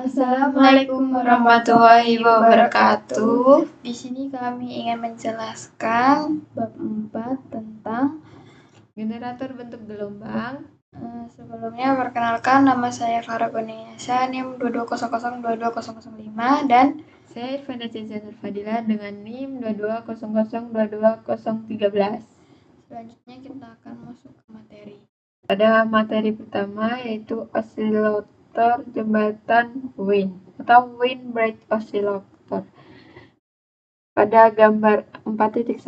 Assalamualaikum warahmatullahi wabarakatuh. Di sini kami ingin menjelaskan bab 4 tentang generator bentuk gelombang. Sebelumnya perkenalkan, nama saya Farah Guniasa, NIM 22002205 dan saya Irfana Ceza Nurfadila dengan NIM 2200220013. Selanjutnya kita akan masuk ke materi. Pada materi pertama yaitu osilator jembatan Wien atau Wien Bridge Oscillator. Pada gambar 4.1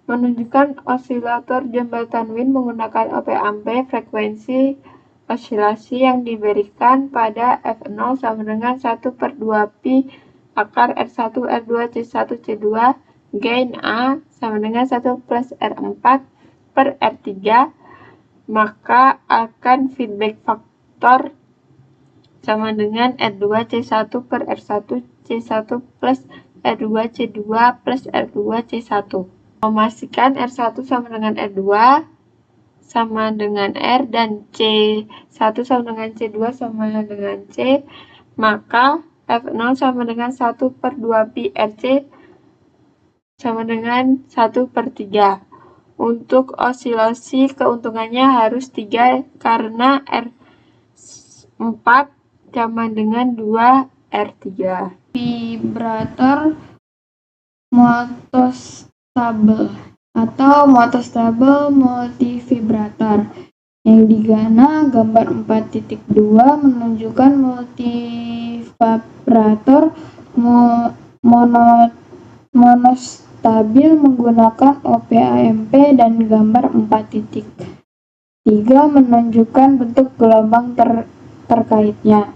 menunjukkan osilator jembatan Wien menggunakan op-amp frekuensi osilasi yang diberikan pada F0 sama dengan 1/2 pi akar R1 R2 C1 C2 gain A sama dengan 1 plus R4 per R3, maka akan feedback faktor sama dengan R2 C1 per R1 C1 plus R2 C2 plus R2 C1. Memastikan R1 sama dengan R2 sama dengan R dan C1 sama dengan C2 sama dengan C, maka F0 sama dengan 1/2 pi RC sama dengan 1/3. Untuk osilasi keuntungannya harus 3 karena R4 sama dengan 2 R3. Vibrator motostable atau motostable multivibrator yang digana gambar 4.2 menunjukkan multivibrator monostabil menggunakan op-amp dan gambar 4.3 menunjukkan bentuk gelombang terkaitnya.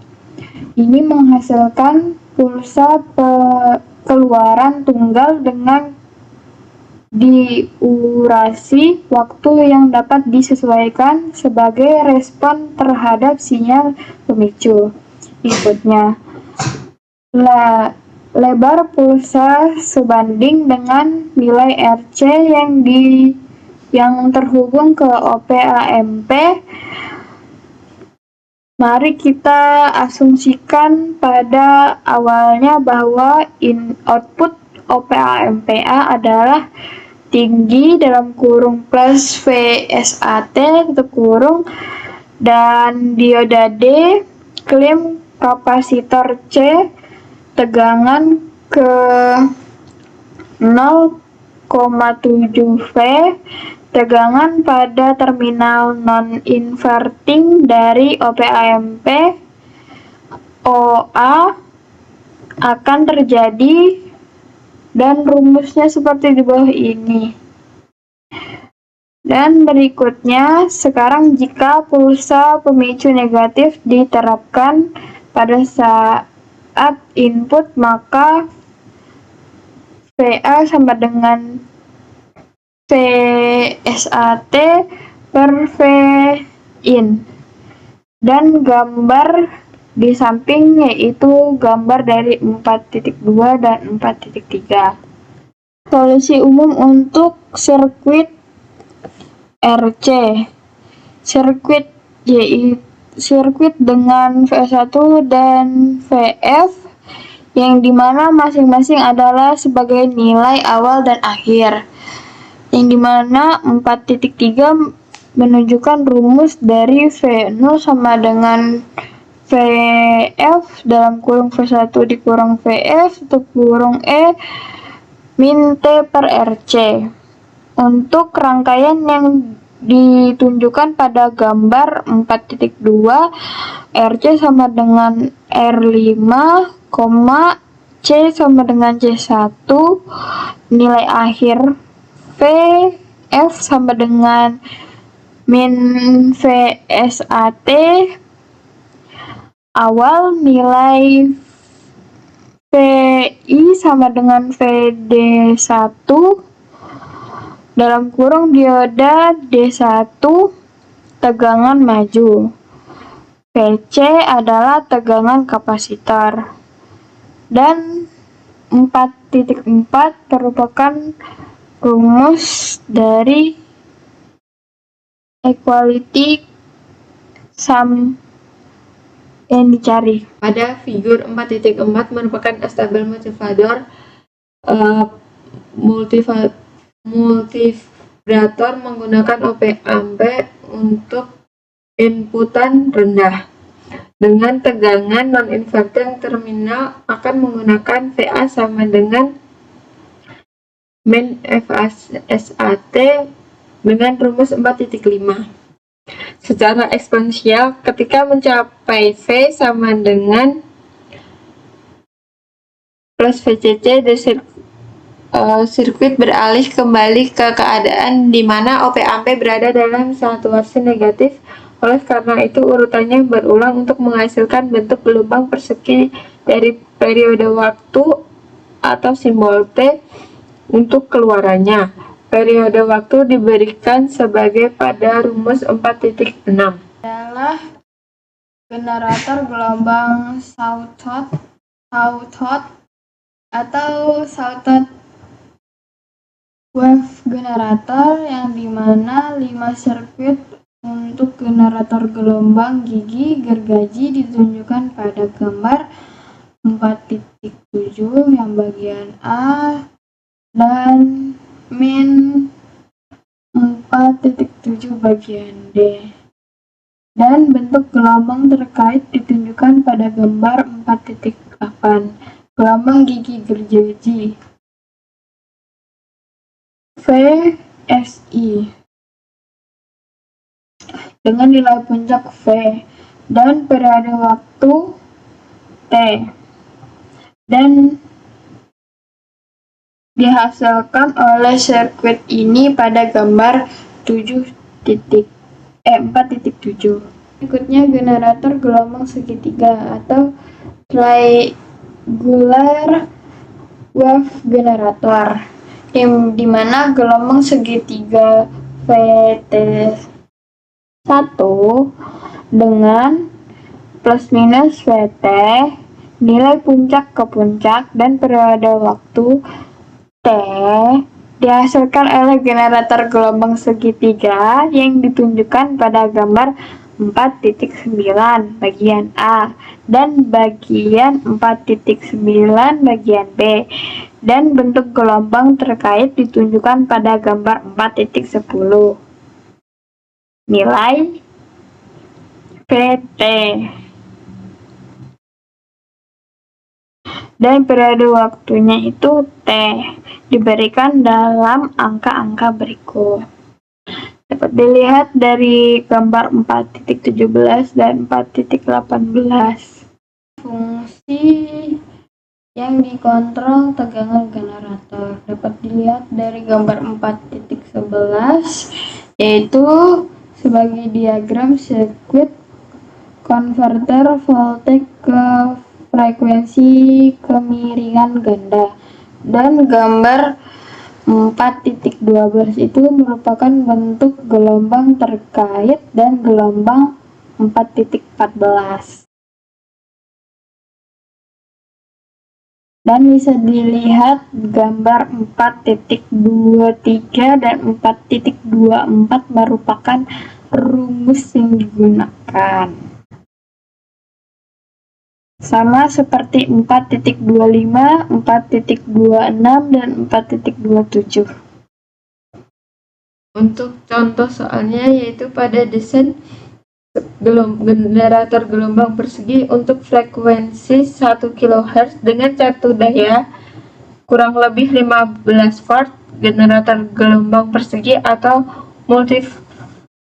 Ini menghasilkan pulsa keluaran tunggal dengan diurasi waktu yang dapat disesuaikan sebagai respon terhadap sinyal pemicu inputnya. Lebar pulsa sebanding dengan nilai RC yang terhubung ke op-amp. Mari kita asumsikan pada awalnya bahwa output op-amp A adalah tinggi plus VSAT dan dioda D, klaim kapasitor C, tegangan ke 0,7 V, tegangan pada terminal non-inverting dari op-amp OA akan terjadi, dan rumusnya seperti di bawah ini. Dan berikutnya, sekarang jika pulsa pemicu negatif diterapkan pada saat input, maka VA sama dengan VSAT per Vin, dan gambar di samping yaitu gambar dari 4.2 dan 4.3. Solusi umum untuk sirkuit RC. Sirkuit dengan V1 dan Vf yang dimana masing-masing adalah sebagai nilai awal dan akhir, yang dimana 4.3 menunjukkan rumus dari V0 sama dengan Vf dalam kurung V1 dikurang Vf kurung E min T per RC. Untuk rangkaian yang ditunjukkan pada gambar 4.2, RC sama dengan R5, C sama dengan C1, nilai akhir Vf sama dengan min VSAT, awal nilai VI sama dengan VD1 dalam kurung dioda D1, tegangan maju. VC adalah tegangan kapasitor. Dan 4.4 merupakan rumus dari equality sum yang dicari. Pada figur 4.4 merupakan stable motivator multivibrator menggunakan op-amp untuk inputan rendah. Dengan tegangan non-inverting terminal akan menggunakan VA sama dengan min FASAT dengan rumus 4.5. Secara eksponensial, ketika mencapai V sama dengan plus VCC, sirkuit beralih kembali ke keadaan di mana op-amp berada dalam situasi negatif. Oleh karena itu, urutannya berulang untuk menghasilkan bentuk gelombang persegi dari periode waktu atau simbol T untuk keluarannya. Periode waktu diberikan sebagai pada rumus 4.6. Adalah generator gelombang Sawtooth atau Sawtooth wave generator, yang dimana 5 sirkuit untuk generator gelombang gigi gergaji ditunjukkan pada gambar 4.7 yang bagian A dan min 4.7 bagian D, dan bentuk gelombang terkait ditunjukkan pada gambar 4.8 gelombang gigi gergaji VSI dengan nilai puncak V dan periode waktu T, dan dihasilkan oleh sirkuit ini pada gambar 4.7. Berikutnya generator gelombang segitiga atau triangular wave generator, yang dimana gelombang segitiga VT1 dengan plus minus VT, nilai puncak ke puncak, dan periode waktu T dihasilkan oleh generator gelombang segitiga yang ditunjukkan pada gambar 4.9 bagian A dan bagian 4.9 bagian B, dan bentuk gelombang terkait ditunjukkan pada gambar 4.10. Nilai PT dan periode waktunya itu T diberikan dalam angka-angka berikut. Dapat dilihat dari gambar 4.17 dan 4.18. Fungsi yang dikontrol tegangan generator dapat dilihat dari gambar 4.11, yaitu sebagai diagram sirkuit konverter voltage ke frekuensi kemiringan ganda, dan gambar 4.12 itu merupakan bentuk gelombang terkait dan gelombang 4.14. Dan bisa dilihat gambar 4.23 dan 4.24 merupakan rumus yang digunakan. Sama seperti 4.25, 4.26, dan 4.27. Untuk contoh soalnya yaitu pada desain generator gelombang persegi untuk frekuensi 1 kHz dengan satu daya kurang lebih 15 volt, generator gelombang persegi atau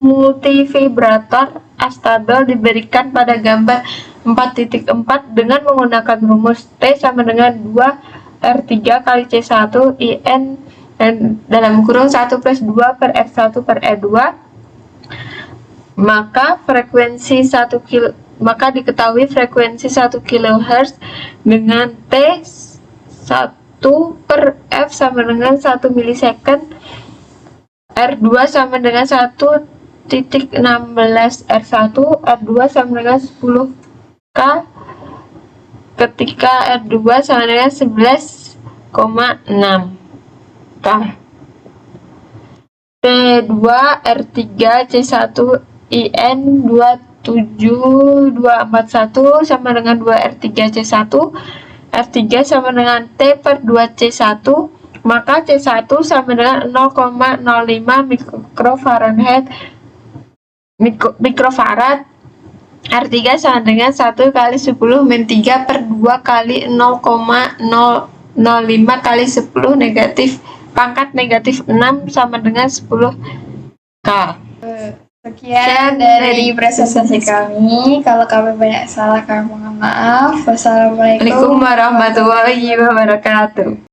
multivibrator astable diberikan pada gambar 4.4 dengan menggunakan rumus T sama dengan 2R3 kali C1 IN dan dalam kurung 1 plus 2 per R1 per R2. Maka diketahui frekuensi 1 kHz dengan T 1 per F sama dengan 1 milisecond, R2 sama dengan 1.16 R1, R2 sama dengan 10 K ketika R2 sama dengan 11,6 K. T2 R3 C1 IN 27 7241 sama dengan 2R3C1, R3 sama dengan T per 2C1, maka C1 sama dengan 0,05 mikrofarad, R3 sama dengan 1 kali 10 min 3 per 2 kali 0,005 kali 10 negatif pangkat negatif 6 sama dengan 10 K. Sekian dari presentasi kami. Kalau kami banyak salah, kami mohon maaf. Wassalamualaikum Waalaikumsalam warahmatullahi wabarakatuh.